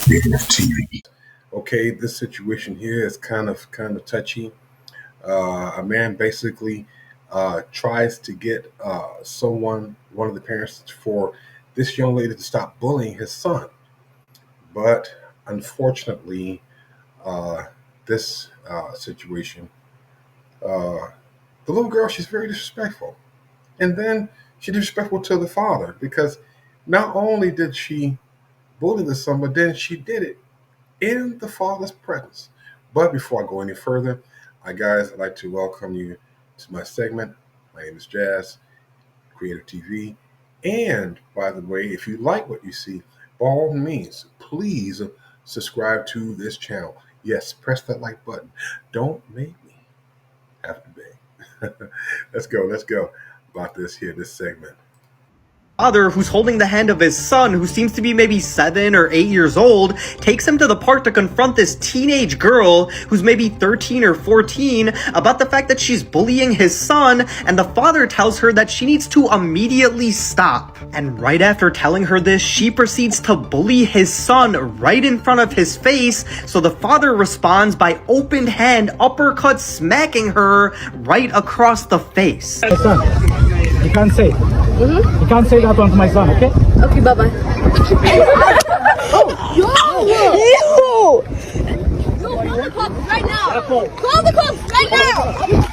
Kreative TV. Okay, this situation here is kind of touchy. A man basically tries to get one of the parents, for this young lady to stop bullying his son, but unfortunately, uh, this situation, uh, the little girl, she's very disrespectful, and then she's disrespectful to the father because not only did she bully the son, but then she did it in the Father's presence. But before I go any further, guys, I'd like to welcome you to my segment. My name is Jazz, Kreative TV. And by the way, if you like what you see, by all means, please subscribe to this channel. Yes, press that like button. Don't make me have to beg. Let's go about this segment. Father, who's holding the hand of his son, who seems to be maybe 7 or 8 years old, takes him to the park to confront this teenage girl who's maybe 13 or 14 about the fact that she's bullying his son, and the father tells her that she needs to immediately stop. And right after telling her this, she proceeds to bully his son right in front of his face, so the father responds by open hand uppercut smacking her right across the face. My son, you can't say. You can't say that one to my son, okay? Okay, bye-bye. Oh, yo! Call the cops right now! Call the cops right now!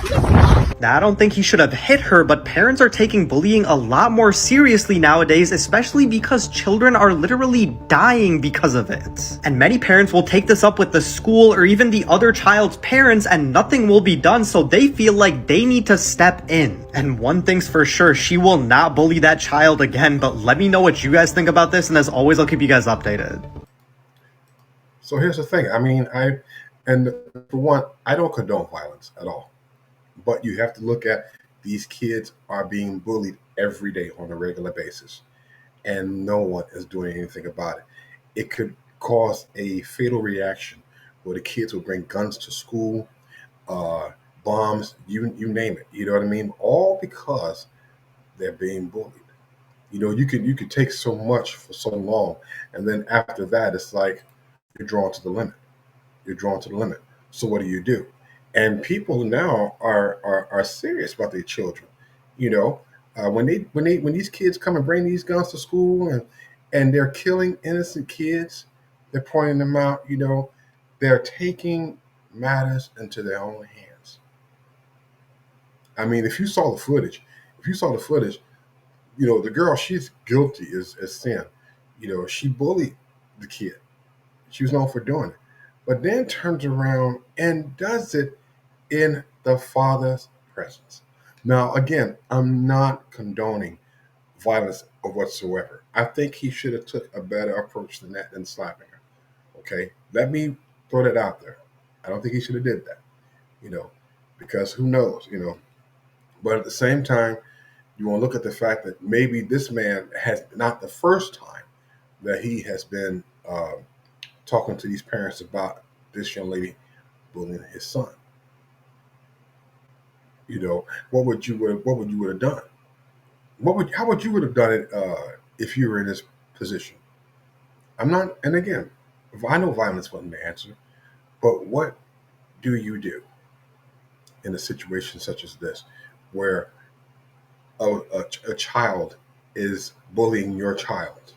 Now, I don't think he should have hit her, but parents are taking bullying a lot more seriously nowadays, especially because children are literally dying because of it. And many parents will take this up with the school or even the other child's parents and nothing will be done, so they feel like they need to step in. And one thing's for sure, she will not bully that child again, but let me know what you guys think about this, and as always, I'll keep you guys updated. So here's the thing. For one, I don't condone violence at all. But you have to look at, these kids are being bullied every day on a regular basis, and no one is doing anything about it. It could cause a fatal reaction where the kids will bring guns to school, uh, bombs, you name it. You know what I mean? All because they're being bullied. You could take so much for so long, and then after that, it's like you're drawn to the limit. You're drawn to the limit. So what do you do? And people now are serious about their children. You know, when these kids come and bring these guns to school, and they're killing innocent kids, they're pointing them out. They're taking matters into their own hands. I mean, if you saw the footage, the girl, she's guilty as sin. She bullied the kid. She was known for doing it, but then turns around and does it in the father's presence. Now, again, I'm not condoning violence or whatsoever. I think he should have took a better approach than that, than slapping her. Okay, let me throw that out there. I don't think he should have did that. You know, because who knows? But at the same time, you want to look at the fact that maybe this man has not the first time that he has been talking to these parents about this young lady bullying his son. What would you would have done? How would you would have done it if you were in his position? I'm not, and again, I know violence wasn't the answer, but what do you do in a situation such as this, where a child is bullying your child?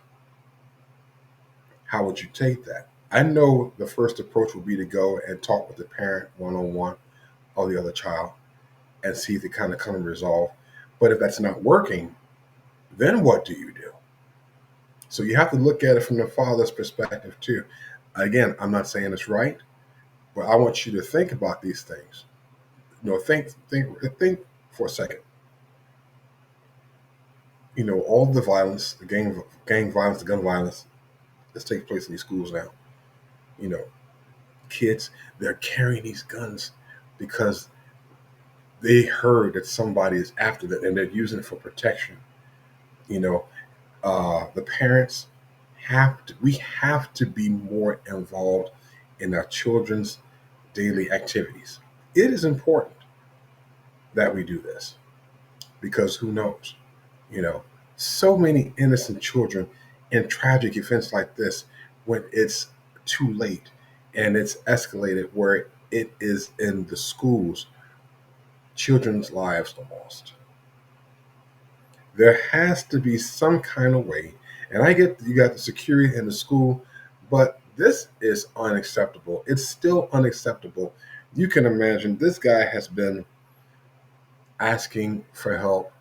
How would you take that? I know the first approach would be to go and talk with the parent one on one or the other child and see if they kind of come and resolve. But if that's not working, then what do you do? So you have to look at it from the father's perspective too. Again, I'm not saying it's right, but I want you to think about these things. Think for a second. All the violence, the gang violence, the gun violence that takes place in these schools now. You know, Kids, they're carrying these guns because they heard that somebody is after them and they're using it for protection. You know, the parents we have to be more involved in our children's daily activities. It is important that we do this because who knows, you know, so many innocent children in tragic events like this, when it's too late and it's escalated where it is in the schools, children's lives are lost. There has to be some kind of way, and I get you got the security in the school, but this is unacceptable. It's still unacceptable. You can imagine this guy has been asking for help.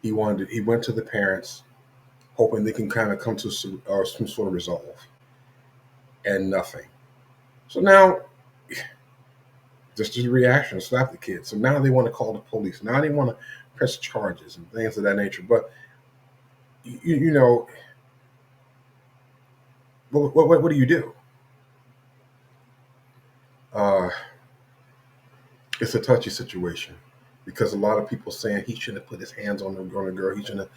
He went to the parents, hoping they can kind of come to some sort of resolve, and nothing. So now, just a reaction, slap the kid. So now they want to call the police. Now they want to press charges and things of that nature. But you know, what do you do? Uh, it's a touchy situation because a lot of people saying he shouldn't have put his hands on the girl. He shouldn't have,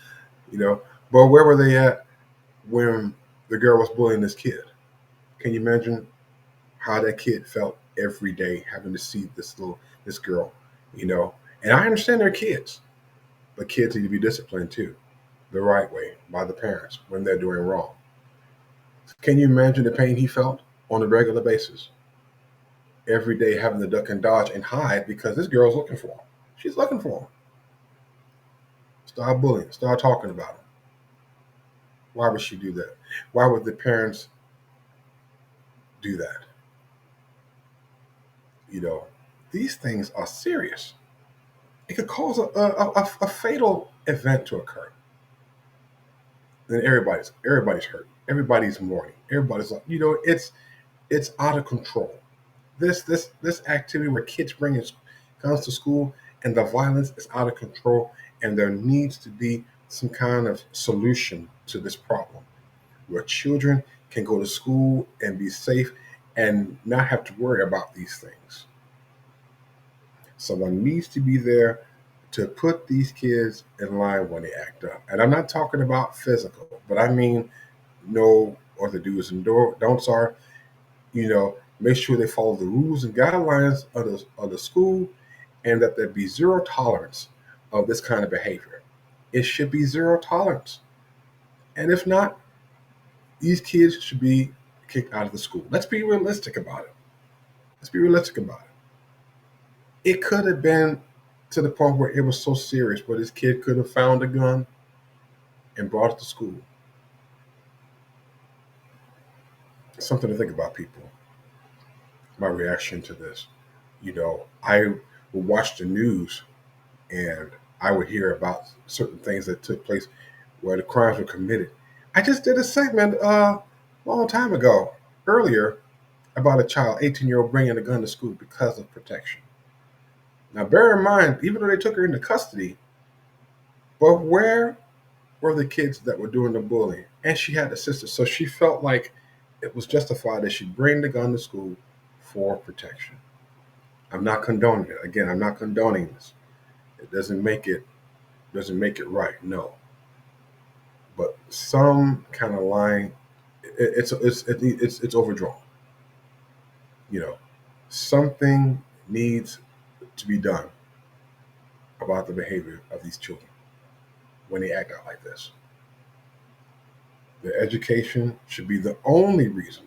you know. But where were they at when the girl was bullying this kid? Can you imagine how that kid felt every day having to see this girl, you know? And I understand they're kids, but kids need to be disciplined too, the right way by the parents when they're doing wrong. Can you imagine the pain he felt on a regular basis? Every day having to duck and dodge and hide because this girl's looking for him. She's looking for him. Start bullying. Start talking about him. Why would she do that? Why would the parents do that? You know, these things are serious. It could cause a fatal event to occur. Then everybody's hurt. Everybody's mourning. Everybody's like, you know, it's out of control. This activity where kids bring it comes to school and the violence is out of control, and there needs to be some kind of solution to this problem where children can go to school and be safe and not have to worry about these things. Someone needs to be there to put these kids in line when they act up. And I'm not talking about physical, but I mean know what the do's and don'ts are. You know, make sure they follow the rules and guidelines of the school, and that there be zero tolerance of this kind of behavior. It should be zero tolerance. And if not, these kids should be kicked out of the school. Let's be realistic about it. Let's be realistic about it. It could have been to the point where it was so serious, but this kid could have found a gun and brought it to school. Something to think about, people. My reaction to this. You know, I would watch the news and I would hear about certain things that took place where the crimes were committed. I just did a segment a long time ago, earlier, about a child, 18-year-old, bringing a gun to school because of protection. Now, bear in mind, even though they took her into custody, but where were the kids that were doing the bullying? And she had a sister, so she felt like it was justified that she bring the gun to school for protection. I'm not condoning it. Again, I'm not condoning this. It doesn't make it right. No, but some kind of line, it's overdrawn. You know, something needs to be done about the behavior of these children when they act out like this. Their education should be the only reason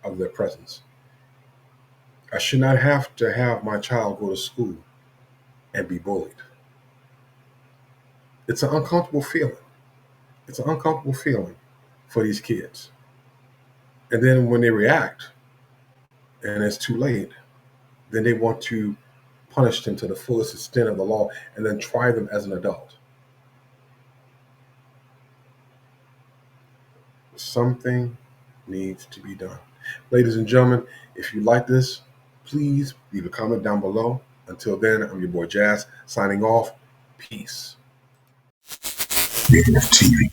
of their presence. I should not have to have my child go to school and be bullied. It's an uncomfortable feeling. It's an uncomfortable feeling for these kids. And then when they react and it's too late, then they want to punish them to the fullest extent of the law and then try them as an adult. Something needs to be done. Ladies and gentlemen, if you like this, please leave a comment down below. Until then, I'm your boy Jazz, signing off. Peace. Kreative TV.